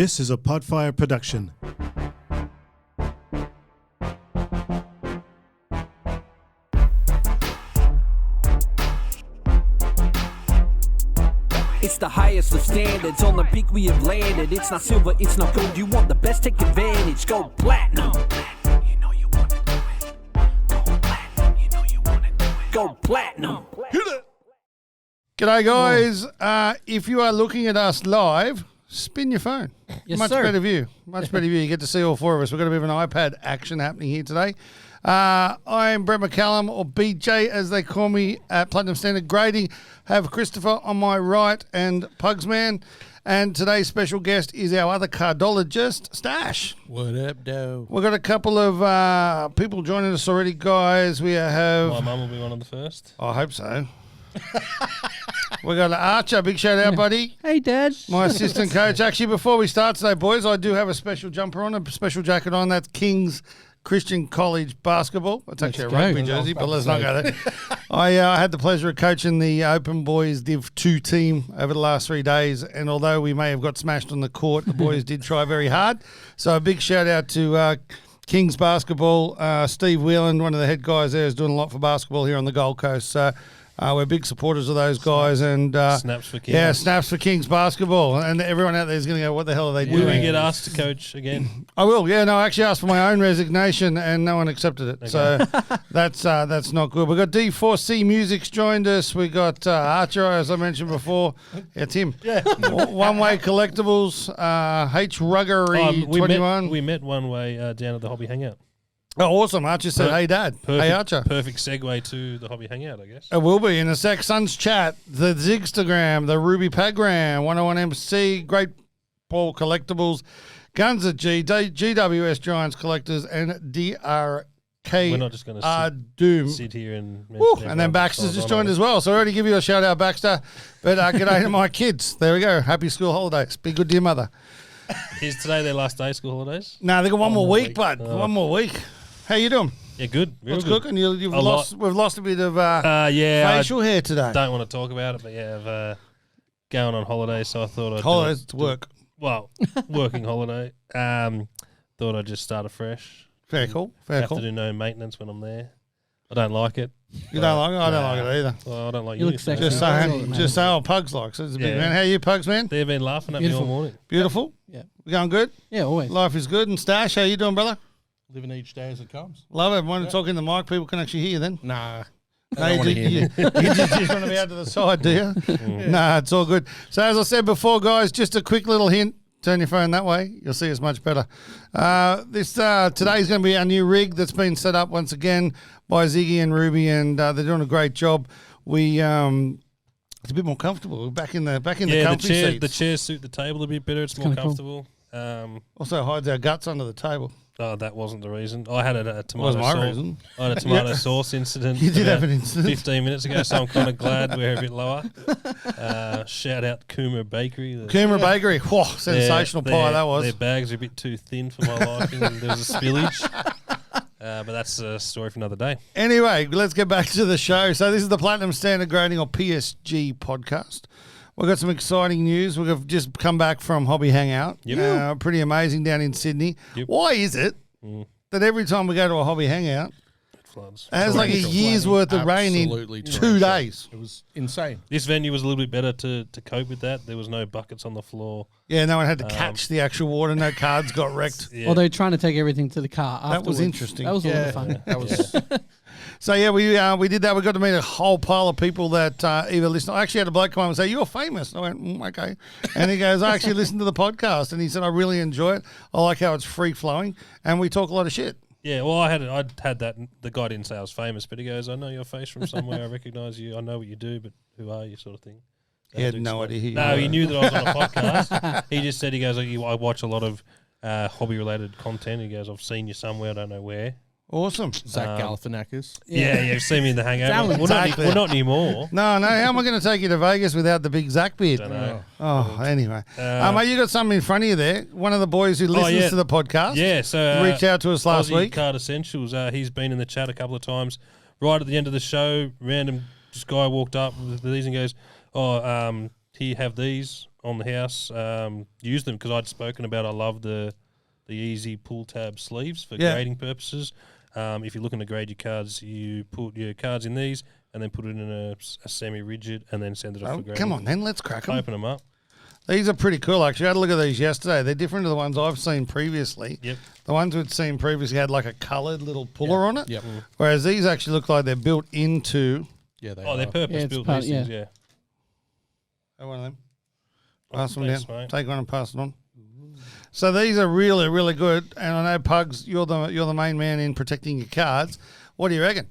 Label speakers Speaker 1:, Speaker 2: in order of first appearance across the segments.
Speaker 1: This is a Podfire production.
Speaker 2: It's the highest of standards, on the peak we have landed. It's not silver, it's not gold, you want the best, take advantage. Go platinum. You know you wanna do it. Go platinum, you know you wanna do it. Go platinum.
Speaker 3: G'day guys, if you are looking at us live, spin your phone.
Speaker 4: Yes,
Speaker 3: Much
Speaker 4: sir.
Speaker 3: better view. Much better view. You get to see all four of us. We've got a bit of an iPad action happening here today. I'm Brett McCallum, or BJ as they call me at Platinum Standard Grading. Have Christopher on my right and Pugsman. And today's special guest is our other cardologist, Stash.
Speaker 5: What up, doe?
Speaker 3: We've got a couple of people joining us already, guys. We have...
Speaker 5: My mum will be one of the first.
Speaker 3: I hope so. We got Archer. Big shout out, buddy.
Speaker 4: Hey, Dad.
Speaker 3: My assistant coach. Actually, before we start today, boys, I do have a special jumper on, a special jacket on. That's King's Christian College basketball. It's actually a rugby jersey, but let's not go there. I had the pleasure of coaching the Open Boys Div 2 team over the last 3 days, and although we may have got smashed on the court, the boys did try very hard. So a big shout out to King's basketball. Steve Whelan, one of the head guys there, is doing a lot for basketball here on the Gold Coast. So we're big supporters of those guys. And
Speaker 5: Snaps for Kings.
Speaker 3: Yeah, snaps for Kings basketball. And everyone out there is going to go, what the hell are they
Speaker 5: Will
Speaker 3: doing?
Speaker 5: we get asked to coach again?
Speaker 3: I will. Yeah, no, I actually asked for my own resignation and no one accepted it.
Speaker 5: Okay.
Speaker 3: So that's not good. We've got D4C Music's joined us. We got Archer, as I mentioned before. Yeah, Tim. Yeah. One Way Collectibles, H Ruggery 21.
Speaker 5: We met One Way down at the Hobby Hangout.
Speaker 3: Oh, awesome. Archer said, hey, Dad. Hey, Archer.
Speaker 5: Perfect segue to the Hobby Hangout, I guess.
Speaker 3: It will be in a sec. Sun's Chat, the Zigstagram, the Ruby Pagram, 101 MC, Great Ball Collectibles, Guns at G, GWS Giants Collectors, and DRK.
Speaker 5: We're not just going to
Speaker 3: Doom.
Speaker 5: sit here and...
Speaker 3: Woo, and then Baxter's just joined as well. So I already give you a shout out, Baxter. But g'day to my kids. There we go. Happy school holidays. Be good to your mother.
Speaker 5: Is today their last day of school holidays?
Speaker 3: No, they got one more week, bud. One more week. How you doing?
Speaker 5: Yeah, good. Real
Speaker 3: What's
Speaker 5: good.
Speaker 3: cooking? We've lost a bit of facial hair today.
Speaker 5: Don't want to talk about it, but yeah, I've going on holiday, so I thought I'd
Speaker 3: holidays to work.
Speaker 5: Well, working holiday. Thought I'd just start afresh.
Speaker 3: Fair call. Fair
Speaker 5: Have
Speaker 3: call.
Speaker 5: to do no maintenance when I'm there. I don't like it.
Speaker 3: You don't like it? I don't like it either.
Speaker 5: Well, I don't like
Speaker 4: You
Speaker 5: you.
Speaker 4: look sexy.
Speaker 3: Just say how Pugs likes it. It's a big man. How you, Pugs, man?
Speaker 5: They've been laughing at me all morning.
Speaker 3: Beautiful.
Speaker 4: Yeah.
Speaker 3: We going good?
Speaker 4: Yeah, always.
Speaker 3: Life is good. And Stash, how you doing, brother?
Speaker 6: Living each day as it comes.
Speaker 3: Love it. Want to talk in the mic? People can actually hear you then.
Speaker 6: Nah.
Speaker 3: No, you just want to be out to the side, do you? Nah, it's all good. So as I said before, guys, just a quick little hint. Turn your phone that way. You'll see us much better. Today's going to be our new rig that's been set up once again by Ziggy and Ruby, and they're doing a great job. It's a bit more comfortable. We're back in the comfy seats.
Speaker 5: The chairs suit the table a bit better. It's more comfortable.
Speaker 3: Also hides our guts under the table.
Speaker 5: Oh, that wasn't the reason. I had a tomato
Speaker 3: Was my
Speaker 5: sauce.
Speaker 3: reason.
Speaker 5: I had a tomato sauce incident.
Speaker 3: You did have
Speaker 5: about
Speaker 3: an incident.
Speaker 5: 15 minutes ago, so I'm kind of glad we're a bit lower. Shout out Coomer Bakery.
Speaker 3: Coomer Bakery. Whoa, sensational pie that was.
Speaker 5: Their bags are a bit too thin for my liking. And there was a spillage. But that's a story for another day.
Speaker 3: Anyway, let's get back to the show. So this is the Platinum Standard Grading, or PSG podcast. We've got some exciting news. We've just come back from Hobby Hangout.
Speaker 5: Yep.
Speaker 3: Pretty amazing down in Sydney.
Speaker 5: Yep.
Speaker 3: Why is it that every time we go to a Hobby Hangout,
Speaker 5: It floods.
Speaker 3: it has like a year's worth of rain in
Speaker 6: Absolutely
Speaker 3: 2 days?
Speaker 6: It was insane.
Speaker 5: This venue was a little bit better to cope with that. There was no buckets on the floor.
Speaker 3: Yeah, no one had to catch the actual water. No cards got wrecked.
Speaker 5: Yeah.
Speaker 4: Or they're trying to take everything to the car afterwards.
Speaker 3: That was interesting.
Speaker 4: That was a lot of fun.
Speaker 6: That was
Speaker 3: So, yeah, we did that. We got to meet a whole pile of people that either listen. I actually had a bloke come up and say, "You're famous." I went, okay. And he goes, "I actually listened to the podcast." And he said, "I really enjoy it. I like how it's free-flowing. And we talk a lot of shit."
Speaker 5: Yeah, well, I'd had that. The guy didn't say I was famous, but he goes, "I know your face from somewhere. I recognise you. I know what you do, but who are you?" Sort of thing.
Speaker 3: He had no idea who you
Speaker 5: No,
Speaker 3: were.
Speaker 5: he knew that I was on a podcast. He just said, he goes, "I watch a lot of hobby-related content." He goes, "I've seen you somewhere. I don't know where."
Speaker 3: Awesome.
Speaker 6: Zach Galifianakis.
Speaker 5: Yeah, you've seen me in the hangout.
Speaker 3: Exactly.
Speaker 5: Well, not anymore.
Speaker 3: No. How am I going to take you to Vegas without the big Zach beard?
Speaker 5: Don't know.
Speaker 3: Oh, anyway. Mate, you got something in front of you there. One of the boys who listens to the podcast
Speaker 5: Yeah, so
Speaker 3: reached out to us last
Speaker 5: Aussie
Speaker 3: week.
Speaker 5: Card Essentials. He's been in the chat a couple of times. Right at the end of the show, random just guy walked up with these and goes, "Oh, here, have these. on the house. Use them because I'd spoken about. I love the easy pull tab sleeves for grading purposes. If you're looking to grade your cards, you put your cards in these and then put it in a semi-rigid and then send it off for grading.
Speaker 3: Come on, then let's crack them.
Speaker 5: Open them up.
Speaker 3: These are pretty cool, actually. I had a look at these yesterday. They're different to the ones I've seen previously.
Speaker 5: Yep.
Speaker 3: The ones we'd seen previously had like a coloured little puller on it.
Speaker 6: Yep.
Speaker 3: Whereas these actually look like they're built into.
Speaker 6: Yeah, they
Speaker 5: Oh,
Speaker 6: are.
Speaker 5: they're purpose-built,
Speaker 4: part-
Speaker 5: these things, yeah.
Speaker 3: Have one of them. Pass them
Speaker 5: Thanks,
Speaker 3: down.
Speaker 5: mate.
Speaker 3: Take one and pass it on. So these are really, really good. And I know, Pugs, you're the main man in protecting your cards. What do you reckon?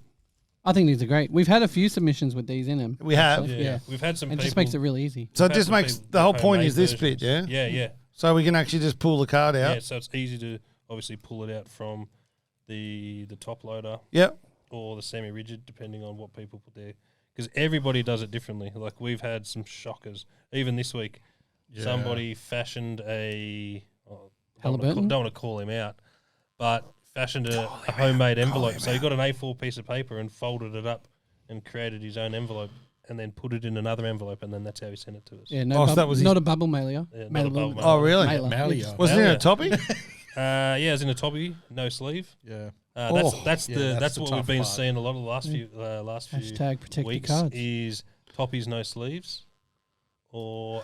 Speaker 4: I think these are great. We've had a few submissions with these in them.
Speaker 3: We have.
Speaker 4: actually.
Speaker 5: Yeah. We've had some
Speaker 4: It
Speaker 5: people.
Speaker 4: just makes it really easy.
Speaker 3: So it
Speaker 5: we've had
Speaker 3: just
Speaker 5: some
Speaker 3: makes
Speaker 5: people
Speaker 3: the whole
Speaker 5: with
Speaker 3: point
Speaker 5: homemade
Speaker 3: is this
Speaker 5: versions.
Speaker 3: bit, yeah?
Speaker 5: Yeah.
Speaker 3: So we can actually just pull the card out.
Speaker 5: Yeah, so it's easy to obviously pull it out from the top loader
Speaker 3: Yep.
Speaker 5: or the semi-rigid, depending on what people put there. Because everybody does it differently. Like, we've had some shockers. Even this week, somebody fashioned a...
Speaker 4: Halliburton?
Speaker 5: don't want to call him out, but fashioned a homemade envelope. So he got an A4 piece of paper and folded it up and created his own envelope and then put it in another envelope, and then that's how he sent it to us.
Speaker 4: Yeah, no,
Speaker 3: So that was
Speaker 4: not a bubble mailer.
Speaker 5: Yeah, not a
Speaker 4: Mailer-
Speaker 5: bubble mailer.
Speaker 3: Oh, really?
Speaker 4: mailer.
Speaker 6: Mailer.
Speaker 3: Was it in
Speaker 5: Yeah.
Speaker 3: a toppy?
Speaker 5: Yeah, it was in a toppy, no sleeve.
Speaker 6: Yeah.
Speaker 5: That's
Speaker 6: that's the
Speaker 5: what we've
Speaker 6: tough
Speaker 5: been
Speaker 6: part.
Speaker 5: seeing a lot of the last few
Speaker 4: Hashtag protect your
Speaker 5: weeks
Speaker 4: cards.
Speaker 5: is toppies no sleeves, or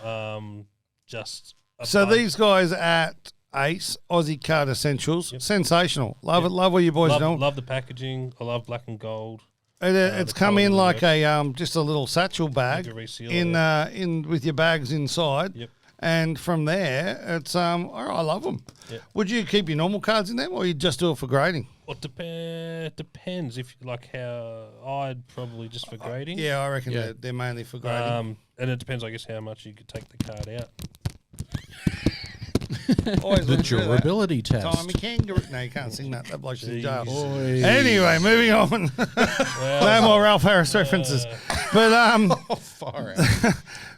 Speaker 5: just.
Speaker 3: So these guys at Ace Aussie Card Essentials,
Speaker 5: Yep.
Speaker 3: sensational. Love it. Love what you boys do.
Speaker 5: love the packaging. I love black and gold.
Speaker 3: It's
Speaker 5: the
Speaker 3: come
Speaker 5: colour
Speaker 3: in
Speaker 5: really
Speaker 3: like
Speaker 5: works.
Speaker 3: just a little satchel bag
Speaker 5: Like a reseal,
Speaker 3: in with your bags inside.
Speaker 5: Yep.
Speaker 3: And from there, it's I love them.
Speaker 5: Yep.
Speaker 3: Would you keep your normal cards in them, or you just do it for grading?
Speaker 5: Well, depends if like how I'd probably just for grading.
Speaker 3: Yeah, I reckon
Speaker 6: Yeah.
Speaker 3: they're mainly for grading.
Speaker 5: And it depends, I guess, how much you could take the card out.
Speaker 3: Always
Speaker 6: The
Speaker 3: look through that.
Speaker 6: durability test.
Speaker 3: Tommy Kangaroo. No, you can't sing that. That bloke's in jail.
Speaker 5: Jeez.
Speaker 3: Anyway, moving on. No more Ralph Harris references. But
Speaker 6: Far out.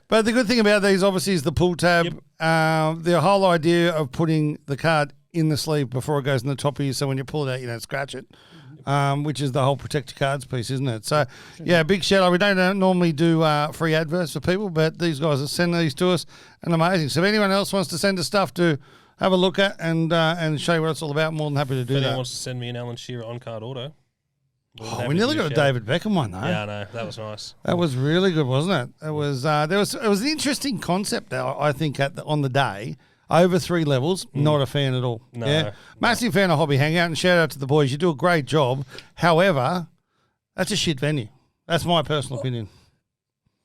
Speaker 3: But the good thing about these, obviously, is the pull tab.
Speaker 5: Yep.
Speaker 3: The whole idea of putting the card in the sleeve before it goes in the top of you, so when you pull it out, you don't scratch it, which is the whole protect your cards piece, isn't it? So, yeah, big shout out. We don't normally do free adverts for people, but these guys have sent these to us, and amazing. So if anyone else wants to send us stuff to have a look at and show you what it's all about, more than happy to do
Speaker 5: If anyone
Speaker 3: that.
Speaker 5: wants to send me an Alan Shearer on-card auto. more than
Speaker 3: Oh,
Speaker 5: happy
Speaker 3: we
Speaker 5: to
Speaker 3: nearly
Speaker 5: give
Speaker 3: got a
Speaker 5: shout.
Speaker 3: David Beckham one, though.
Speaker 5: Yeah, I know. That was nice.
Speaker 3: That was really good, wasn't it? It was. It was an interesting concept. I think on the day, over 3 levels. Not a fan at all.
Speaker 5: No,
Speaker 3: yeah,
Speaker 5: no.
Speaker 3: massive fan of Hobby Hangout, and shout out to the boys. You do a great job. However, that's a shit venue. That's my personal opinion.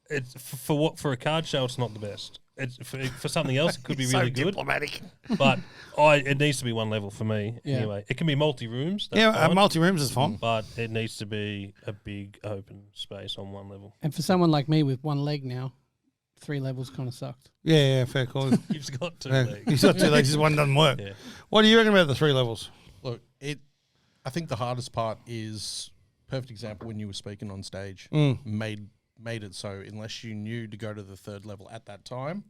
Speaker 5: It's for a card show. It's not the best. It's for something else. It could be
Speaker 3: So
Speaker 5: really good,
Speaker 3: diplomatic.
Speaker 5: but it needs to be one level for me.
Speaker 4: Yeah.
Speaker 5: Anyway, it can be multi rooms.
Speaker 3: Yeah, multi rooms is fine.
Speaker 5: but it needs to be a big open space on one level.
Speaker 4: And for someone like me with one leg now, 3 levels kind of sucked.
Speaker 3: Yeah, fair call.
Speaker 5: You've got 2
Speaker 3: Yeah,
Speaker 5: legs.
Speaker 3: he's got 2 legs. This one doesn't work.
Speaker 5: Yeah.
Speaker 3: What do you reckon about the 3 levels?
Speaker 6: Look, I think the hardest part is perfect example when you were speaking on stage. Made it so unless you knew to go to the 3rd level at that time,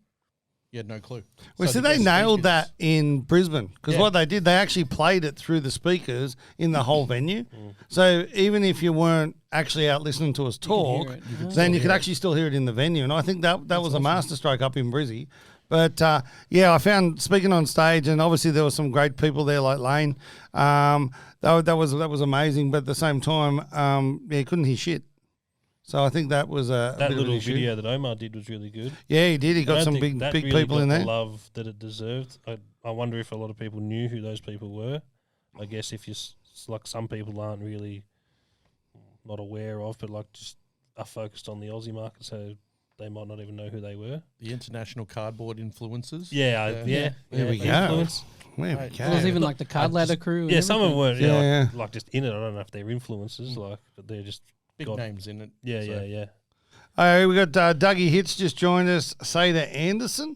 Speaker 6: you had no clue.
Speaker 3: Well,
Speaker 6: So
Speaker 3: see,
Speaker 6: the
Speaker 3: they
Speaker 6: guest
Speaker 3: nailed
Speaker 6: speakers-
Speaker 3: that in Brisbane because
Speaker 6: Yeah.
Speaker 3: what they did, they actually played it through the speakers in the whole venue. So even if you weren't actually out listening to us talk,
Speaker 4: hear it.
Speaker 3: then you could actually still hear it in the venue. And I think that was a masterstroke up in Brizzy. But yeah, I found speaking on stage, and obviously there were some great people there like Lane. That was amazing. But at the same time, yeah, he couldn't hear shit. So I think that was a
Speaker 5: That
Speaker 3: bit of an
Speaker 5: little
Speaker 3: issue.
Speaker 5: video that Omar did was really good.
Speaker 3: Yeah, he did. He
Speaker 5: I
Speaker 3: got
Speaker 5: don't
Speaker 3: some
Speaker 5: think
Speaker 3: big
Speaker 5: that
Speaker 3: big
Speaker 5: really
Speaker 3: people
Speaker 5: got
Speaker 3: in
Speaker 5: the
Speaker 3: there.
Speaker 5: love that it deserved. I wonder if a lot of people knew who those people were. I guess if you like some people aren't really not aware of, but like just are focused on the Aussie market, so they might not even know who they were.
Speaker 6: The international cardboard influencers.
Speaker 5: Yeah.
Speaker 3: There we go.
Speaker 5: Influence.
Speaker 3: There we
Speaker 6: Right.
Speaker 3: go.
Speaker 4: There was even like the card ladder crew. and
Speaker 5: Yeah, some of them
Speaker 4: everything.
Speaker 5: weren't.
Speaker 3: Yeah,
Speaker 5: Like just in it. I don't know if they're influencers, but they're just
Speaker 6: Big
Speaker 5: got-
Speaker 6: names in it.
Speaker 5: Yeah,
Speaker 6: so.
Speaker 5: yeah.
Speaker 3: We got Dougie Hits just joined us, Sada Anderson,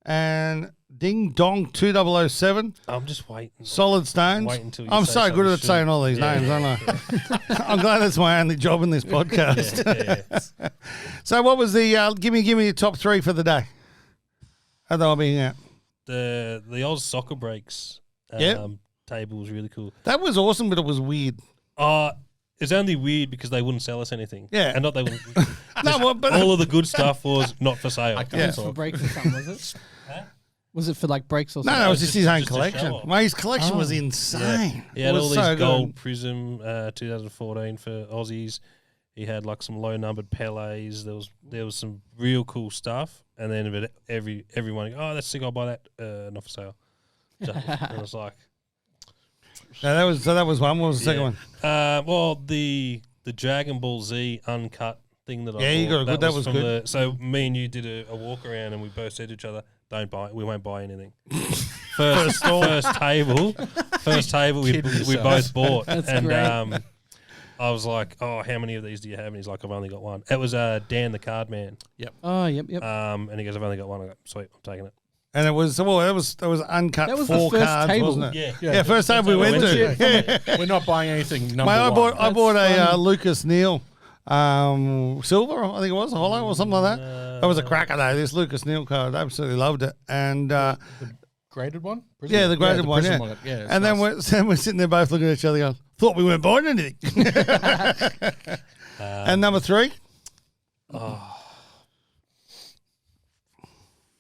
Speaker 3: and Ding Dong 2007,
Speaker 5: I'm just waiting.
Speaker 3: Solid Stones.
Speaker 5: Wait until you
Speaker 3: I'm
Speaker 5: say
Speaker 3: so good at
Speaker 5: something
Speaker 3: saying
Speaker 5: shit.
Speaker 3: all these
Speaker 5: Yeah.
Speaker 3: names, aren't I? I'm glad that's my only job in this podcast.
Speaker 5: Yeah.
Speaker 3: So what was the, give me your top 3 for the day? How they all being out?
Speaker 5: The Oz soccer breaks
Speaker 3: Yep.
Speaker 5: table was really cool.
Speaker 3: That was awesome, but it was weird.
Speaker 5: It It's only weird because they wouldn't sell us anything.
Speaker 3: Yeah.
Speaker 5: And not they wouldn't.
Speaker 3: No, well, but
Speaker 5: all of the good stuff was not for sale.
Speaker 6: I can't
Speaker 3: Yeah.
Speaker 4: For
Speaker 6: talk.
Speaker 4: breaks or something, was it? Was it for like breaks or
Speaker 3: no,
Speaker 4: something?
Speaker 3: it was just his own
Speaker 5: just a
Speaker 3: collection.
Speaker 5: show-off.
Speaker 3: Mate, his collection was insane.
Speaker 5: He had
Speaker 3: It was
Speaker 5: all these
Speaker 3: so
Speaker 5: gold
Speaker 3: good.
Speaker 5: Prism 2014 for Aussies. He had like some low numbered Pelés. There was some real cool stuff. And then but everyone, oh, that's sick. I'll buy that. Not for sale. And I was like,
Speaker 3: No, that was one. What was the second one?
Speaker 5: well, the Dragon Ball Z uncut thing that I
Speaker 3: Yeah, you
Speaker 5: bought,
Speaker 3: got it. That was
Speaker 5: from
Speaker 3: good.
Speaker 5: So me and you did a walk around, and we both said to each other, "Don't buy it. We won't buy anything." First table we both bought,
Speaker 4: That's
Speaker 5: and
Speaker 4: great.
Speaker 5: I was like, "Oh, how many of these do you have?" And he's like, "I've only got one." It was Dan the Card Man,
Speaker 4: Oh, yep.
Speaker 5: and he goes, "I've only got one." I go, "Sweet, I'm taking it."
Speaker 3: And it was uncut
Speaker 4: That was the
Speaker 3: 4
Speaker 4: first
Speaker 3: cards,
Speaker 4: table.
Speaker 3: wasn't it?
Speaker 5: Yeah.
Speaker 3: Yeah, first table we went to. Yeah.
Speaker 6: We're not buying anything. Number
Speaker 3: Mate,
Speaker 6: one.
Speaker 3: I bought
Speaker 4: That's
Speaker 3: a
Speaker 4: fun.
Speaker 3: Lucas Neal silver, I think it was, a hollow or something like that. That was a cracker though. This Lucas Neal card, absolutely loved it. And
Speaker 6: The graded one. Prism?
Speaker 3: yeah, the graded one.
Speaker 6: Prism
Speaker 3: Yeah,
Speaker 6: Yeah, it's
Speaker 3: and then
Speaker 6: nice.
Speaker 3: we're sitting there both looking at each other, going, "Thought we weren't buying anything." And number 3.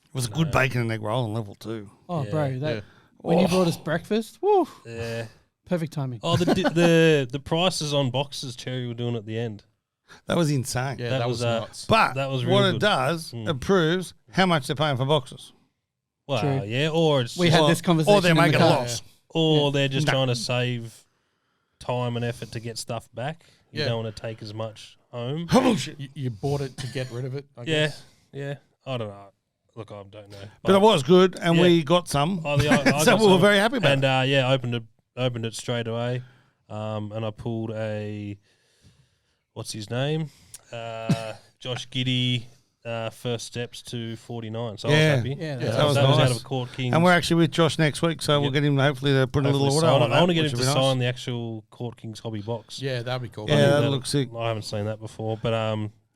Speaker 3: It was a good bacon and egg roll on level 2.
Speaker 4: Oh,
Speaker 5: Yeah.
Speaker 4: bro, that
Speaker 6: Yeah.
Speaker 4: when you brought us breakfast, woo,
Speaker 5: Yeah.
Speaker 4: perfect timing.
Speaker 5: Oh, the prices on boxes Cherry were doing at the end.
Speaker 3: That was insane.
Speaker 6: Yeah,
Speaker 5: that
Speaker 6: that
Speaker 5: was,
Speaker 6: was nuts.
Speaker 3: But
Speaker 5: That was
Speaker 3: what
Speaker 5: real
Speaker 3: it
Speaker 5: good.
Speaker 3: does, it proves how much they're paying for boxes.
Speaker 5: Well,
Speaker 4: True.
Speaker 5: yeah, or it's
Speaker 4: We
Speaker 5: just-
Speaker 4: had this conversation.
Speaker 3: Or they're
Speaker 4: in the
Speaker 3: making a
Speaker 4: car.
Speaker 3: loss.
Speaker 5: or they're just
Speaker 3: No.
Speaker 5: trying to save time and effort to get stuff back. You
Speaker 6: Yeah.
Speaker 5: don't want to take as much home.
Speaker 3: Bullshit.
Speaker 6: You bought it to get rid of it. I
Speaker 5: Yeah,
Speaker 6: guess.
Speaker 5: yeah. I don't know. Look, I don't know.
Speaker 3: But it was good, and
Speaker 5: Yeah.
Speaker 3: we got some.
Speaker 5: I got
Speaker 3: So we were
Speaker 5: some,
Speaker 3: very happy about
Speaker 5: and
Speaker 3: it.
Speaker 5: yeah, opened it straight away, and I pulled a what's his name, Josh Giddy. First steps to 49, so I
Speaker 3: Yeah.
Speaker 5: was happy.
Speaker 4: Yeah,
Speaker 5: that,
Speaker 3: that was
Speaker 5: was out
Speaker 3: nice.
Speaker 5: of a Court Kings.
Speaker 3: And we're actually with Josh next week, so we'll
Speaker 5: Yep.
Speaker 3: get him hopefully to put a little
Speaker 5: Hopefully
Speaker 3: order
Speaker 5: sign
Speaker 3: on
Speaker 5: it. I want to
Speaker 3: that,
Speaker 5: get him
Speaker 3: which
Speaker 5: to
Speaker 3: would be nice.
Speaker 5: sign the actual Court Kings hobby box.
Speaker 6: Yeah, that'd be cool.
Speaker 3: Yeah,
Speaker 5: I think
Speaker 3: that looks sick.
Speaker 5: I haven't seen that before, but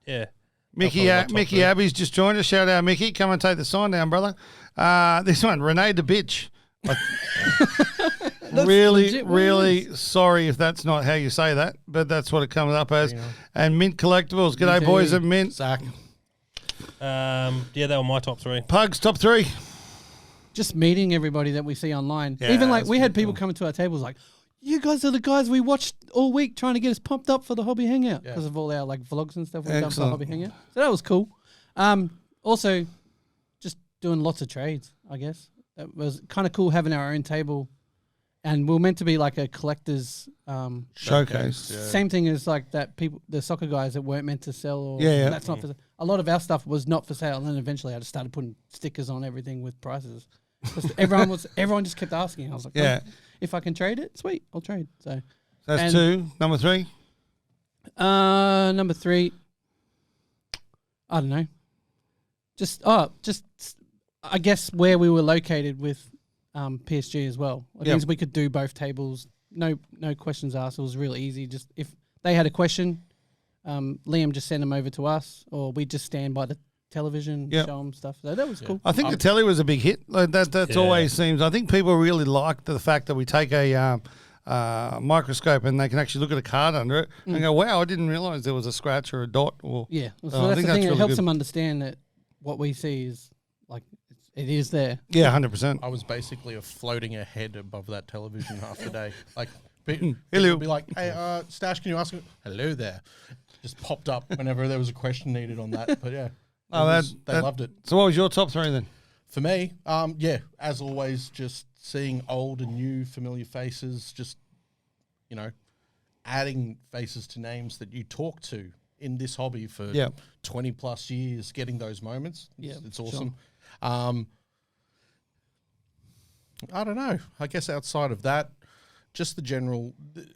Speaker 5: yeah.
Speaker 3: Mickey
Speaker 5: I'll probably
Speaker 3: Mickey
Speaker 5: top
Speaker 3: Abbey's just joined us. Shout out, Mickey. Come and take the sign down, brother. This one, Renee the Bitch. really,
Speaker 4: legit what it
Speaker 3: really
Speaker 4: is.
Speaker 3: sorry if that's not how you say that, but that's what it comes up as. And Mint Collectibles. G'day,
Speaker 4: Minty.
Speaker 3: boys at Mint.
Speaker 6: Zach.
Speaker 5: Yeah, they were my top 3.
Speaker 3: Pugs, top 3.
Speaker 4: Just meeting everybody that we see online.
Speaker 3: Yeah,
Speaker 4: Even like
Speaker 3: that's
Speaker 4: we had
Speaker 3: pretty
Speaker 4: people coming to our tables like, "You guys are the guys we watched all week trying to get us pumped up for the Hobby Hangout because of all our like vlogs and stuff we've done for the
Speaker 3: Excellent.
Speaker 4: Hobby Hangout." So that was cool. Also, just doing lots of trades. I guess it was kind of cool having our own table, and we we're meant to be like a collector's.
Speaker 3: Showcase.
Speaker 4: Same thing as like that people, the soccer guys that weren't meant to sell. Or
Speaker 3: Yeah.
Speaker 4: That's not for. A lot of our stuff was not for sale, and then eventually I just started putting stickers on everything with prices. Everyone just kept asking. I was like,
Speaker 3: Yeah.
Speaker 4: "Oh, if I can trade it, sweet, I'll trade." So
Speaker 3: That's
Speaker 4: And-
Speaker 3: 2. Number 3.
Speaker 4: number 3, I don't know. Just I guess where we were located with PSG as well. It
Speaker 3: Yep.
Speaker 4: means we could do both tables. No questions asked. It was really easy. Just if they had a question, Liam just sent them over to us, or we just stand by the television,
Speaker 3: Yep.
Speaker 4: show them stuff. So that was cool.
Speaker 3: I think the telly was a big hit. Like that's
Speaker 5: Yeah.
Speaker 3: always seems. I think people really like the fact that we take a microscope and they can actually look at a card under it and go, "Wow, I didn't realize there was a scratch or a dot." Or
Speaker 4: Yeah. So
Speaker 3: I
Speaker 4: that's
Speaker 3: think
Speaker 4: the
Speaker 3: that's
Speaker 4: thing. It
Speaker 3: really
Speaker 4: helps
Speaker 3: good.
Speaker 4: them understand that what we see is like it is there.
Speaker 3: Yeah, 100%.
Speaker 6: I was basically floating a head above that television half the day. Like, people
Speaker 3: Hello.
Speaker 6: would be like, "Hey, Stash, can you ask me?" Hello there. Just popped up whenever there was a question needed on that. But yeah, they loved it.
Speaker 3: So, what was your top 3 then?
Speaker 6: For me, yeah, as always, just seeing old and new familiar faces, just, adding faces to names that you talk to in this hobby for
Speaker 3: Yeah.
Speaker 6: 20 plus years, getting those moments. It's
Speaker 4: sure.
Speaker 6: awesome. I don't know. I guess outside of that, just the general,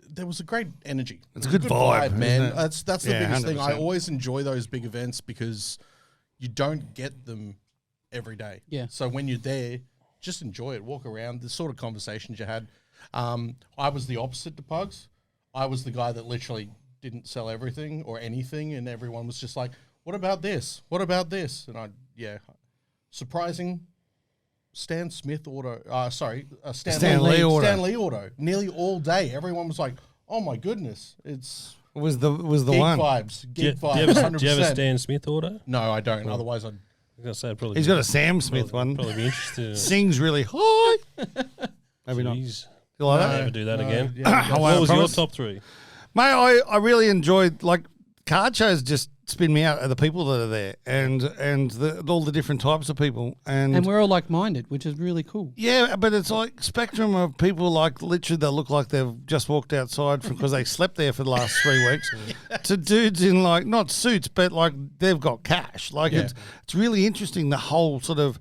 Speaker 6: there was a great energy.
Speaker 3: It's a good vibe,
Speaker 6: man.
Speaker 3: isn't it?
Speaker 6: That's the
Speaker 3: Yeah,
Speaker 6: biggest thing. I
Speaker 3: 100%.
Speaker 6: always enjoy those big events because you don't get them every day.
Speaker 4: Yeah.
Speaker 6: So when you're there, just enjoy it. Walk around. The sort of conversations you had. I was the opposite to Pugs. I was the guy that literally didn't sell everything or anything, and everyone was just like, "What about this? What about this?" And surprising. Stan Smith auto. Stan
Speaker 3: Lee auto.
Speaker 6: Stan Lee auto. Nearly all day, everyone was like, "Oh my goodness, it's
Speaker 3: was the
Speaker 6: Geek
Speaker 3: one.
Speaker 6: vibes.
Speaker 5: Do you,
Speaker 6: Geek
Speaker 5: do you
Speaker 6: vibes.
Speaker 5: have,
Speaker 6: 100%.
Speaker 5: do you have a Stan Smith order?
Speaker 6: No, I don't. Otherwise, I'd.
Speaker 5: I was gonna say I'd probably.
Speaker 3: He's got a Sam Smith one.
Speaker 5: Probably be interested.
Speaker 3: Sings really high. Maybe not.
Speaker 5: Jeez.
Speaker 3: You like that?
Speaker 5: Never do that again.
Speaker 6: Yeah,
Speaker 3: I
Speaker 5: What was your
Speaker 3: promise.
Speaker 5: top three?
Speaker 3: Mate, I really enjoyed, like, card shows just spin me out, the people that are there and all the different types of people.
Speaker 4: And we're all like-minded, which is really cool.
Speaker 3: Yeah, but it's like spectrum of people, like literally they look like they've just walked outside because they slept there for the last 3 weeks, to dudes in like not suits, but like they've got cash. Like it's really interesting. The whole sort of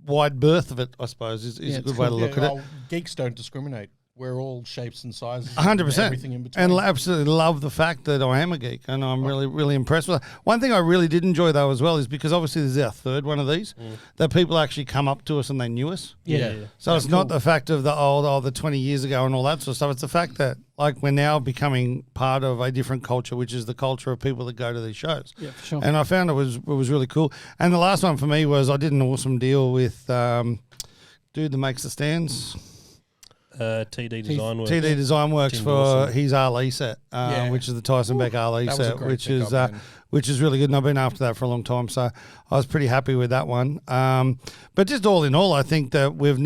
Speaker 3: wide berth of it, I suppose, is a good way to look at it.
Speaker 6: Geeks don't discriminate. We're all shapes and sizes.
Speaker 3: 100%.
Speaker 6: Everything in between.
Speaker 3: And absolutely love the fact that I am a geek, and I'm really impressed with it. One thing I really did enjoy, though, as well, is because obviously this is our third one of these, that people actually come up to us and they knew us.
Speaker 6: Yeah.
Speaker 3: So it's not the fact of the 20 years ago and all that sort of stuff. It's the fact that, like, we're now becoming part of a different culture, which is the culture of people that go to these shows.
Speaker 4: Yeah, for sure.
Speaker 3: And I found it was really cool. And the last one for me was I did an awesome deal with dude that makes the stands.
Speaker 5: TD Design Works.
Speaker 3: TD Design Works
Speaker 5: Tim
Speaker 3: for
Speaker 5: Dawson.
Speaker 3: his RLE set, which is the Tyson Beck RLE
Speaker 6: that was a
Speaker 3: set,
Speaker 6: great
Speaker 3: which is really good. And I've been after that for a long time, so I was pretty happy with that one. But just all in all, I think that we've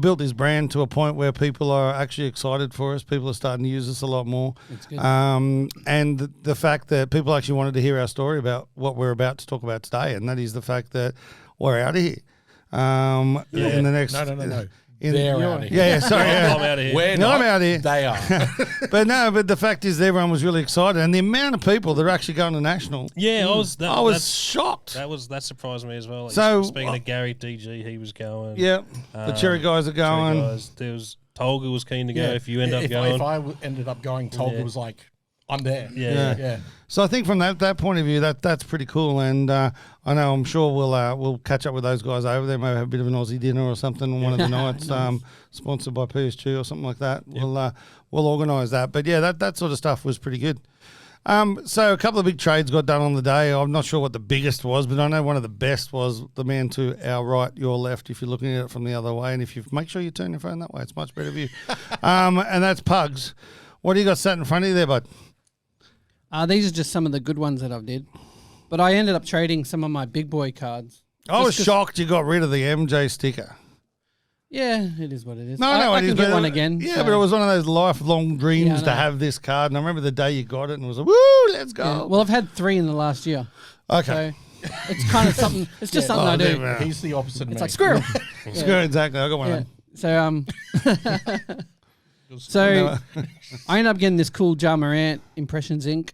Speaker 3: built this brand to a point where people are actually excited for us. People are starting to use us a lot more.
Speaker 4: It's good.
Speaker 3: And the fact that people actually wanted to hear our story about what we're about to talk about today, and that is the fact that we're out of here. In the next
Speaker 6: No.
Speaker 3: In,
Speaker 6: They're out of here.
Speaker 3: Yeah, sorry.
Speaker 5: I'm out of here.
Speaker 6: We're
Speaker 3: No,
Speaker 6: not.
Speaker 3: I'm out here.
Speaker 6: They are.
Speaker 3: But the fact is everyone was really excited, and the amount of people that are actually going to national.
Speaker 5: Yeah, I was.
Speaker 3: I was shocked.
Speaker 5: That surprised me as well. Like,
Speaker 3: So,
Speaker 5: speaking of Gary DG, he was going.
Speaker 3: Yeah, the Cherry guys are going.
Speaker 5: Cherry guys. There was Tolga was keen to go.
Speaker 6: Yeah.
Speaker 5: If you end up
Speaker 6: if
Speaker 5: going,
Speaker 6: I ended up going, Tolga was like, I'm there.
Speaker 5: yeah.
Speaker 3: So I think from that point of view, that's pretty cool, and I know I'm sure we'll catch up with those guys over there. Maybe have a bit of an Aussie dinner or something on one of the nights, sponsored by PSG or something like that. Yep. We'll organise that. But yeah, that sort of stuff was pretty good. So a couple of big trades got done on the day. I'm not sure what the biggest was, but I know one of the best was the man to our right, your left, if you're looking at it from the other way. And if you make sure you turn your phone that way, it's much better view. And that's Pugs. What do you got sat in front of you there, bud?
Speaker 4: These are just some of the good ones that I've did. But I ended up trading some of my big boy cards.
Speaker 3: I was
Speaker 4: Just 'cause-
Speaker 3: shocked you got rid of the MJ sticker.
Speaker 4: Yeah, it is what it is.
Speaker 3: No,
Speaker 4: I
Speaker 3: it is.
Speaker 4: can get
Speaker 3: but
Speaker 4: one again.
Speaker 3: Yeah,
Speaker 4: so-
Speaker 3: but it was one of those lifelong dreams
Speaker 4: Yeah, I
Speaker 3: to
Speaker 4: know.
Speaker 3: have this card. And I remember the day you got it and it was like, woo, let's go.
Speaker 4: Yeah, well, I've had 3 in the last year.
Speaker 3: Okay.
Speaker 4: So it's kind of something. It's just something I do.
Speaker 3: Yeah.
Speaker 6: He's the opposite.
Speaker 4: It's like squirrel.
Speaker 3: Screw it, exactly. I got one
Speaker 4: Yeah.
Speaker 3: of them.
Speaker 4: So I ended up getting this cool Ja Morant Impressions Inc.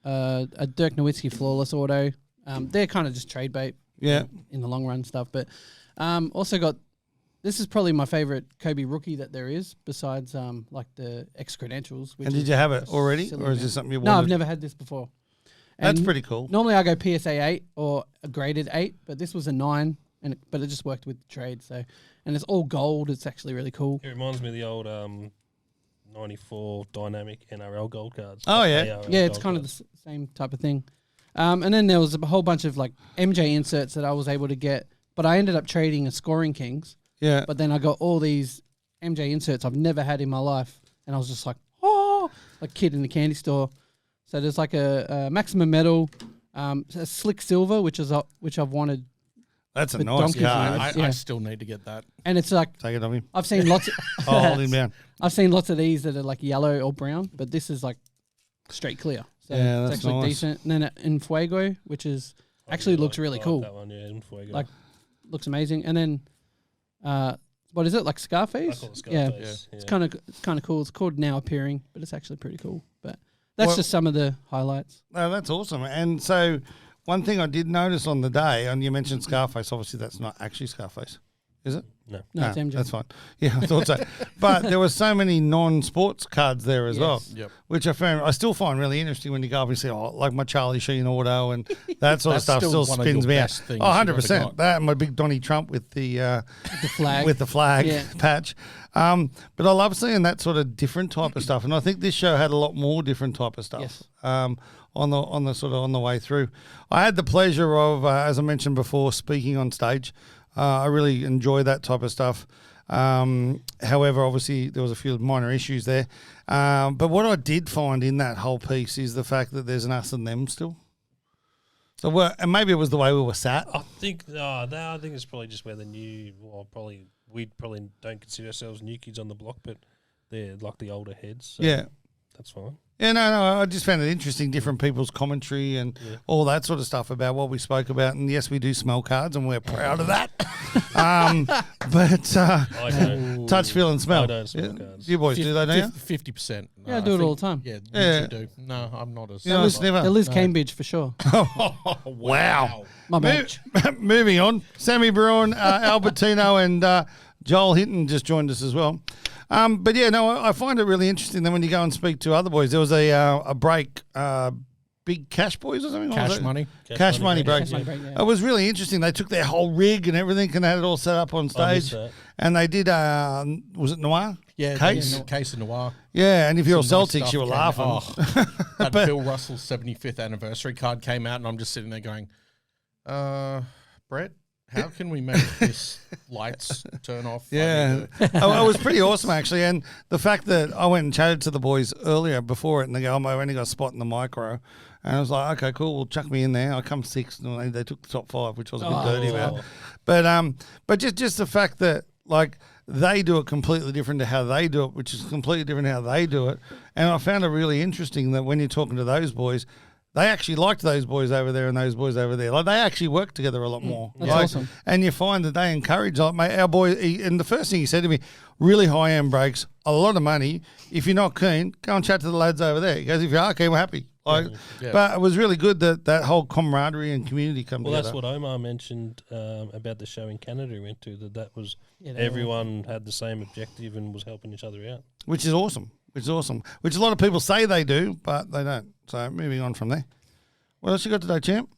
Speaker 4: A Dirk Nowitzki Flawless Auto. They're kind of just trade bait.
Speaker 3: Yeah.
Speaker 4: In the long run stuff, but also got. This is probably my favorite Kobe rookie that there is, besides like the X credentials.
Speaker 3: And did you have it already,
Speaker 4: silly
Speaker 3: or is
Speaker 4: amount.
Speaker 3: this something you wanted?
Speaker 4: No, I've never had this before.
Speaker 3: That's
Speaker 4: And
Speaker 3: pretty cool.
Speaker 4: Normally I go PSA 8 or a graded 8, but this was a 9, but it just worked with the trade. So, and it's all gold. It's actually really cool.
Speaker 5: It reminds me of the old 94 dynamic NRL gold cards.
Speaker 3: Oh, yeah.
Speaker 5: ARL
Speaker 4: Yeah, it's
Speaker 5: gold
Speaker 4: kind of
Speaker 5: cards.
Speaker 4: the same type of thing. And then there was a whole bunch of like MJ inserts that I was able to get, but I ended up trading a Scoring Kings.
Speaker 3: Yeah.
Speaker 4: But then I got all these MJ inserts I've never had in my life, and I was just like, oh, like a kid in the candy store. So there's like a maximum metal, a slick silver, which I've wanted,
Speaker 3: That's a
Speaker 4: with
Speaker 3: nice
Speaker 4: donkeys
Speaker 3: card.
Speaker 4: in it.
Speaker 6: I
Speaker 4: Yeah.
Speaker 6: still need to get that.
Speaker 4: and it's like
Speaker 3: Take it on me.
Speaker 4: I've seen lots. Of,
Speaker 3: Oh, hold him down.
Speaker 4: I've seen lots of these that are like yellow or brown, but this is like straight clear. So
Speaker 3: Yeah,
Speaker 4: it's
Speaker 3: that's
Speaker 4: actually
Speaker 3: nice.
Speaker 4: decent. And then in Fuego, which is actually looks really cool.
Speaker 5: That one, yeah, in Fuego.
Speaker 4: Like, looks amazing. And then, what is it, like Scarface?
Speaker 5: I call it
Speaker 4: Yeah,
Speaker 5: Scarface,
Speaker 4: it's kind of cool. It's called Now Appearing, but it's actually pretty cool. But that's
Speaker 3: Well-
Speaker 4: just some of the highlights.
Speaker 3: No, that's awesome. And so one thing I did notice on the day, and you mentioned Scarface, obviously that's not actually Scarface, is it?
Speaker 5: No.
Speaker 4: No, it's MJ.
Speaker 3: That's fine. Yeah, I thought so. But there were so many non-sports cards there as well,
Speaker 6: Yep.
Speaker 3: which I still find really interesting when you go up and say, oh, like my Charlie Sheen auto and that sort of
Speaker 6: That's
Speaker 3: stuff
Speaker 6: still
Speaker 3: still
Speaker 6: one of
Speaker 3: spins
Speaker 6: your
Speaker 3: me out.
Speaker 6: best things
Speaker 3: Oh,
Speaker 6: you've ever
Speaker 3: 100%.
Speaker 6: got.
Speaker 3: That and my big Donnie Trump with the
Speaker 4: The flag.
Speaker 3: with the flag
Speaker 4: Yeah.
Speaker 3: patch. But I love seeing that sort of different type of stuff. And I think this show had a lot more different type of stuff.
Speaker 4: Yes.
Speaker 3: On the way through. I had the pleasure of, as I mentioned before, speaking on stage. I really enjoy that type of stuff. However, obviously there was a few minor issues there. But what I did find in that whole piece is the fact that there's an us and them still. So and maybe it was the way we were sat.
Speaker 5: I think I think it's probably just where the new. Well, we probably don't consider ourselves new kids on the block, but they're like the older heads. So
Speaker 3: Yeah.
Speaker 5: that's fine.
Speaker 3: Yeah, no, I just found it interesting, different people's commentary and all that sort of stuff about what we spoke about. And yes, we do smell cards, and we're proud of that. But
Speaker 5: I don't.
Speaker 3: touch, feel, and smell.
Speaker 5: I don't smell cards.
Speaker 3: You boys do that, don't you?
Speaker 6: 50%.
Speaker 4: Yeah, I do it all the time.
Speaker 6: Yeah,
Speaker 3: Yeah.
Speaker 6: you do. No, I'm not as.
Speaker 3: You know, it's never.
Speaker 4: At least Cambridge for sure.
Speaker 3: Wow.
Speaker 4: My match.
Speaker 3: Moving on, Sammy Bruin, Albertino, and Joel Hinton just joined us as well. But yeah, no, I find it really interesting that when you go and speak to other boys, there was a break, Big Cash Boys or something. What was
Speaker 6: Cash
Speaker 3: it?
Speaker 6: money.
Speaker 3: Cash money break.
Speaker 4: Cash money break, yeah.
Speaker 3: It was really interesting. They took their whole rig and everything and had it all set up on
Speaker 5: I missed
Speaker 3: stage.
Speaker 5: that.
Speaker 3: And they did, was it Noir?
Speaker 6: Yeah,
Speaker 3: Case?
Speaker 6: Case and Noir.
Speaker 3: Yeah, and if you're
Speaker 6: Some nice
Speaker 3: Celtics,
Speaker 6: stuff
Speaker 3: you were
Speaker 6: came-
Speaker 3: laughing.
Speaker 6: Oh, that Bill Russell's 75th anniversary card came out, and I'm just sitting there going, Brett, how can we make this lights turn off?
Speaker 3: Yeah, it was pretty awesome actually, and the fact that I went and chatted to the boys earlier before it, and they go, "Oh, I only got a spot in the micro," and I was like, "Okay, cool, well, chuck me in there." I come sixth, and they took the top 5, which I was a bit dirty about. But just the fact that like they do it completely different to how they do it, which is completely different how they do it, and I found it really interesting that when you're talking to those boys, they actually liked those boys over there and those boys over there. Like they actually work together a lot more.
Speaker 4: That's
Speaker 3: Like,
Speaker 4: awesome.
Speaker 3: And you find that they encourage, like, mate, our boy. And the first thing he said to me, really high end breaks, a lot of money. If you're not keen, go and chat to the lads over there. He goes, if you are keen, we're happy. Like, but it was really good that whole camaraderie and community come
Speaker 5: Well,
Speaker 3: together.
Speaker 5: that's what Omar mentioned about the show in Canada he went to. That was everyone had the same objective and was helping each other out.
Speaker 3: Which is awesome. Which a lot of people say they do, but they don't. So moving on from there. What else you got today, champ?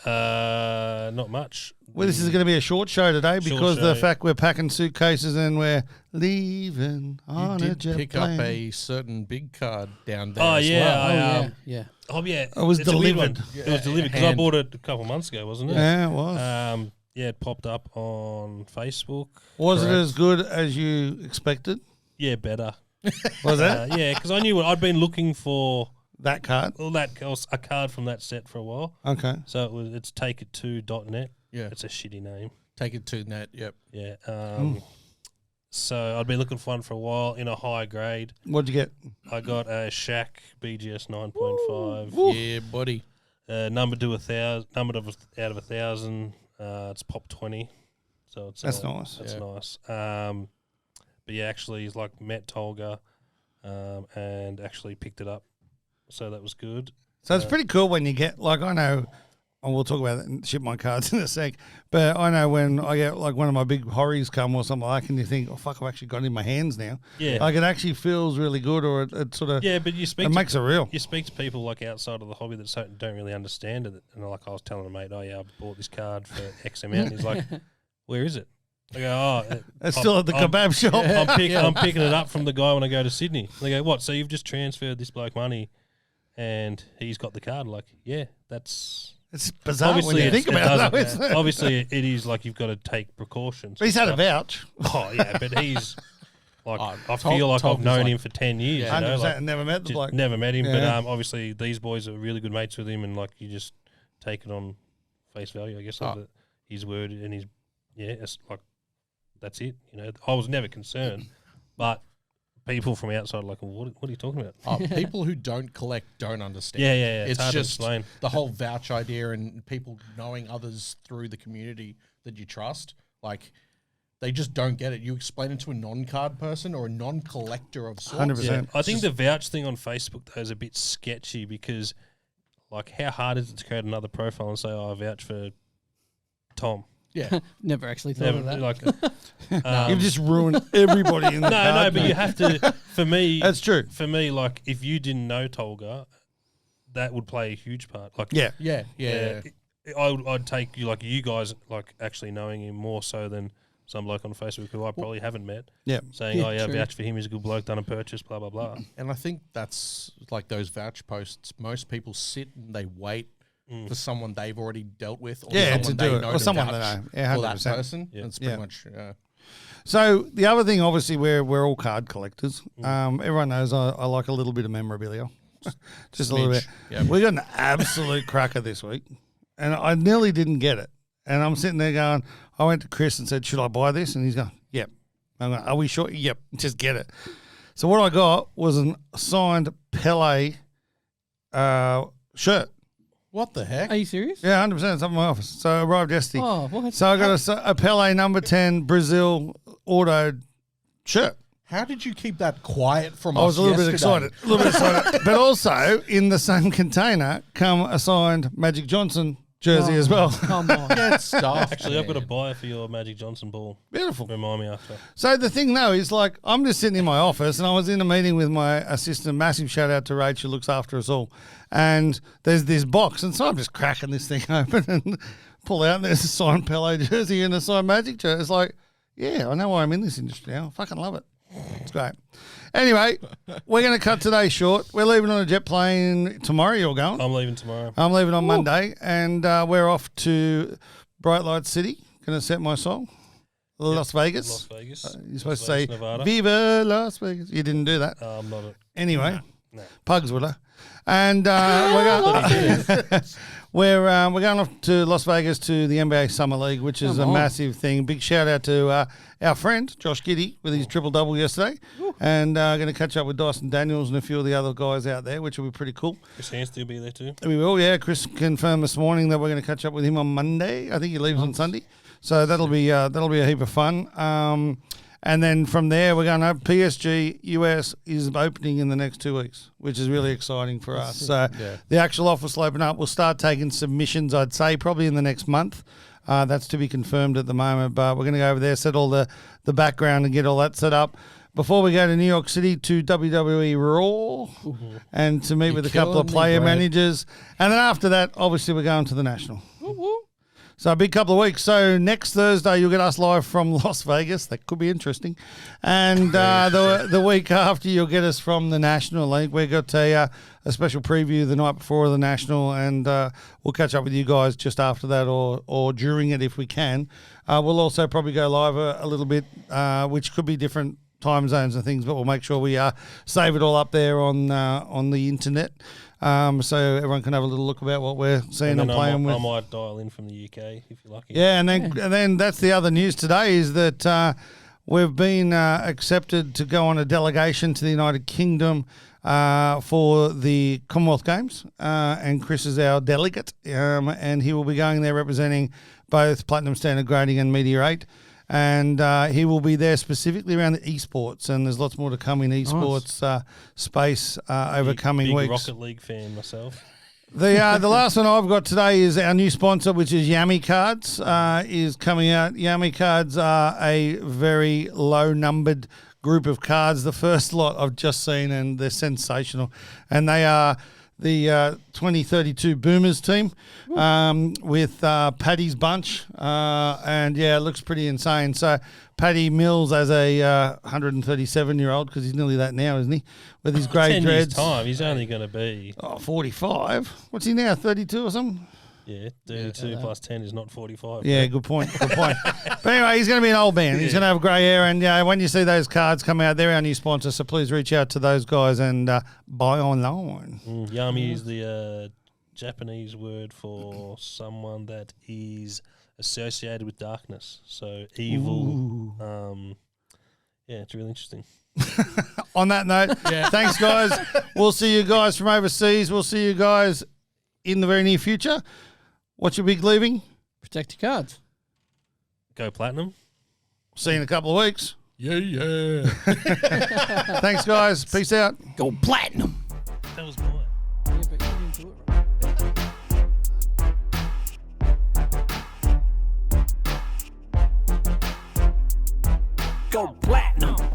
Speaker 5: Not much.
Speaker 3: Well, this is going to be a short show today because
Speaker 5: Short
Speaker 3: the
Speaker 5: show.
Speaker 3: fact we're packing suitcases and we're leaving
Speaker 6: You
Speaker 3: on a
Speaker 6: did
Speaker 3: jet
Speaker 6: pick
Speaker 3: plane.
Speaker 6: up a certain big card down there.
Speaker 5: Oh,
Speaker 6: as
Speaker 5: yeah,
Speaker 6: well.
Speaker 4: Oh, yeah.
Speaker 5: Oh yeah,
Speaker 3: It was
Speaker 5: it's a weird one.
Speaker 3: delivered.
Speaker 5: It was delivered because I
Speaker 6: Hand.
Speaker 5: bought it a couple of months ago, wasn't it?
Speaker 3: Yeah, it was.
Speaker 5: Yeah, it popped up on Facebook.
Speaker 3: Was it
Speaker 6: correct.
Speaker 3: as good as you expected?
Speaker 5: Yeah, better.
Speaker 3: Was it?
Speaker 5: Yeah, because I knew I'd been looking for
Speaker 3: That card?
Speaker 5: a card from that set for a while.
Speaker 3: Okay.
Speaker 5: So it's takeit2.net.
Speaker 6: Yeah.
Speaker 5: It's a shitty name.
Speaker 6: Take it to net. Yep.
Speaker 5: Yeah. So I'd been looking for one for a while in a high grade.
Speaker 3: What'd you get?
Speaker 5: I got a Shaq BGS 9.5.
Speaker 6: Yeah, buddy.
Speaker 5: Numbered to 1,000. Numbered out of 1,000. It's pop 20. So it's
Speaker 3: That's nice.
Speaker 5: That's
Speaker 6: Yeah.
Speaker 5: nice. But yeah, actually, he's like met Tolga, and actually picked it up. So that was good.
Speaker 3: So it's pretty cool when you get, like, I know, and we'll talk about it and ship my cards in a sec, but I know when I get, like, one of my big horries come or something like that, and you think, oh, fuck, I've actually got it in my hands now.
Speaker 5: Yeah.
Speaker 3: Like, it actually feels really good, or it sort of,
Speaker 5: Yeah, but you speak
Speaker 3: it
Speaker 5: to,
Speaker 3: makes it real.
Speaker 5: you speak to people like outside of the hobby that don't really understand it. And like I was telling a mate, oh yeah, I bought this card for X amount. And he's like, where is it? I go, oh,
Speaker 3: It's still at the
Speaker 5: I'm-
Speaker 3: kebab shop.
Speaker 5: I'm picking it up from the guy when I go to Sydney. They go, what? So you've just transferred this bloke money, and he's got the card? Like, yeah, that's
Speaker 3: It's bizarre when
Speaker 5: obviously
Speaker 3: you
Speaker 5: it's-
Speaker 3: think about it,
Speaker 5: doesn't-
Speaker 3: though, isn't it?
Speaker 5: Obviously, it is like you've got to take precautions.
Speaker 3: But he's had a
Speaker 5: and
Speaker 3: vouch.
Speaker 5: stuff. Oh yeah, but he's like,
Speaker 6: Oh,
Speaker 5: I
Speaker 6: Tom-
Speaker 5: feel like
Speaker 6: Tom
Speaker 5: I've
Speaker 6: is
Speaker 5: known
Speaker 6: like-
Speaker 5: him for 10 years.
Speaker 6: Yeah.
Speaker 5: You know,
Speaker 3: 100%,
Speaker 5: like,
Speaker 3: never met the
Speaker 5: just
Speaker 3: bloke.
Speaker 5: never met him,
Speaker 3: Yeah.
Speaker 5: but obviously these boys are really good mates with him, and like you just take it on face value, I guess, of his word, and his it's like that's it. You know, I was never concerned, but people from outside are like, well, what are you talking about?
Speaker 6: People who don't collect don't understand.
Speaker 5: Yeah.
Speaker 6: It's
Speaker 5: hard to
Speaker 6: just
Speaker 5: explain.
Speaker 6: the whole vouch idea and people knowing others through the community that you trust. Like, they just don't get it. You explain it to a non-card person or a non-collector of sorts.
Speaker 3: 100%.
Speaker 5: Yeah, I think the vouch thing on Facebook though is a bit sketchy because, like, how hard is it to create another profile and say, "Oh, I vouch for Tom"?
Speaker 6: Yeah.
Speaker 4: Never actually thought of that.
Speaker 5: like,
Speaker 3: You've just ruined everybody in the
Speaker 5: no,
Speaker 3: card
Speaker 5: but
Speaker 3: game.
Speaker 5: you have to. For me,
Speaker 3: That's true.
Speaker 5: For me, like, if you didn't know Tolga, that would play a huge part. Like,
Speaker 3: Yeah.
Speaker 6: Yeah.
Speaker 5: I'd take you like you guys like actually knowing him more so than some bloke on Facebook who I probably haven't met.
Speaker 3: Yeah.
Speaker 5: Saying,
Speaker 4: Yeah,
Speaker 5: "Oh yeah,
Speaker 4: true.
Speaker 5: vouch for him. He's a good bloke. Done a purchase. Blah blah blah."
Speaker 6: And I think that's like those vouch posts. Most people sit and they wait for someone they've already dealt with, or
Speaker 3: Yeah,
Speaker 6: someone
Speaker 3: to do
Speaker 6: they
Speaker 3: it,
Speaker 6: know
Speaker 3: or
Speaker 6: to
Speaker 3: someone
Speaker 6: vouch
Speaker 3: they know. Yeah,
Speaker 6: for that
Speaker 3: 100%.
Speaker 6: person.
Speaker 5: Yeah.
Speaker 6: That's pretty
Speaker 3: Yeah.
Speaker 6: much.
Speaker 3: So the other thing, obviously, we're all card collectors. Everyone knows I like a little bit of memorabilia, just a little bit.
Speaker 6: Yep.
Speaker 3: We got an absolute cracker this week, and I nearly didn't get it. And I'm sitting there going, I went to Chris and said, "Should I buy this?" And he's going, "Yep." I'm going, "Are we sure?" "Yep, just get it." So what I got was a signed Pele shirt.
Speaker 6: What the heck?
Speaker 4: Are you serious?
Speaker 3: Yeah, 100%. It's up in my office. So it arrived yesterday.
Speaker 4: Oh, what?
Speaker 3: So I got a Pele number 10 Brazil auto shirt.
Speaker 6: How did you keep that quiet from
Speaker 3: I
Speaker 6: us
Speaker 3: was a little bit
Speaker 6: yesterday?
Speaker 3: excited. A little bit excited. But also, in the same container, come a signed Magic Johnson jersey as well.
Speaker 4: Come on.
Speaker 6: Get stuff.
Speaker 5: Actually, I've got a buyer for your Magic Johnson ball.
Speaker 3: Beautiful.
Speaker 5: Remind me after.
Speaker 3: So the thing, though, is like I'm just sitting in my office and I was in a meeting with my assistant. Massive shout out to Rachel, looks after us all. And there's this box. And so I'm just cracking this thing open and pull out and there's a signed Pele jersey and a signed Magic jersey. It's like, yeah, I know why I'm in this industry now. I fucking love it. It's great. Anyway, we're going to cut today short. We're leaving on a jet plane tomorrow. You're going?
Speaker 5: I'm leaving tomorrow.
Speaker 3: I'm leaving on Monday, and we're off to Bright Light City. Going to set my song, Las Vegas.
Speaker 5: Las Vegas.
Speaker 3: You're supposed
Speaker 5: Las
Speaker 3: to say,
Speaker 5: Vegas, Nevada.
Speaker 3: Viva Las Vegas. You didn't do that.
Speaker 5: I'm not a...
Speaker 3: Anyway,
Speaker 5: No.
Speaker 3: Pugs would have. And we're going off to Las Vegas to the NBA Summer League, which is a massive thing. Big shout out to our friend Josh Giddy with his triple-double yesterday. And going to catch up with Dyson Daniels and a few of the other guys out there, which will be pretty cool.
Speaker 5: Chris Hansty will be there too.
Speaker 3: We will, yeah. Chris confirmed this morning that we're going to catch up with him on Monday. I think he leaves on Sunday. So that'll be a heap of fun. And then from there, we're going to PSG US is opening in the next 2 weeks, which is really exciting for us. So the actual office will open up. We'll start taking submissions, I'd say, probably in the next month. That's to be confirmed at the moment. But we're going to go over there, set all the background and get all that set up. Before we go to New York City to WWE Raw and to meet with a couple of player managers. And then after that, obviously, we're going to the National. So a big couple of weeks. So next Thursday, you'll get us live from Las Vegas. That could be interesting. And the week after, you'll get us from the National League. We've got a special preview the night before the National, and we'll catch up with you guys just after that or during it if we can. We'll also probably go live a little bit, which could be different time zones and things, but we'll make sure we save it all up there on the internet. So everyone can have a little look about what we're seeing and playing with.
Speaker 5: I might dial in from the UK if you're lucky.
Speaker 3: Yeah, and then that's the other news today is that we've been accepted to go on a delegation to the United Kingdom for the Commonwealth Games, and Chris is our delegate, and he will be going there representing both Platinum Standard Grading and Media 8. And he will be there specifically around the esports, and there's lots more to come in esports space over coming
Speaker 5: big
Speaker 3: weeks.
Speaker 5: Rocket League fan myself.
Speaker 3: The last one I've got today is our new sponsor, which is Yummy Cards, is coming out. Yummy Cards are a very low-numbered group of cards. The first lot I've just seen, and they're sensational. And they are the 2032 Boomers team with Paddy's bunch. And, yeah, it looks pretty insane. So Paddy Mills as a 137-year-old, because he's nearly that now, isn't he? With his grey
Speaker 5: 10
Speaker 3: dreads.
Speaker 5: years' time, he's only going to be...
Speaker 3: 45. What's he now, 32 or something?
Speaker 5: Yeah, 32 plus 10 is not 45.
Speaker 3: Yeah, good point. Good point. But anyway, he's going to be an old man. He's going to have grey hair. And when you see those cards come out, they're our new sponsor. So please reach out to those guys and buy online.
Speaker 5: Yami is the Japanese word for someone that is associated with darkness. So evil. Yeah, it's really interesting.
Speaker 3: On that note, thanks, guys. We'll see you guys from overseas. We'll see you guys in the very near future. What's your big leaving?
Speaker 4: Protect your cards.
Speaker 5: Go platinum.
Speaker 3: See you in a couple of weeks.
Speaker 6: Yeah.
Speaker 3: Thanks, guys. Peace out.
Speaker 4: Go platinum.
Speaker 5: That was mine.
Speaker 4: Yeah, but you didn't do it right.
Speaker 2: Go platinum.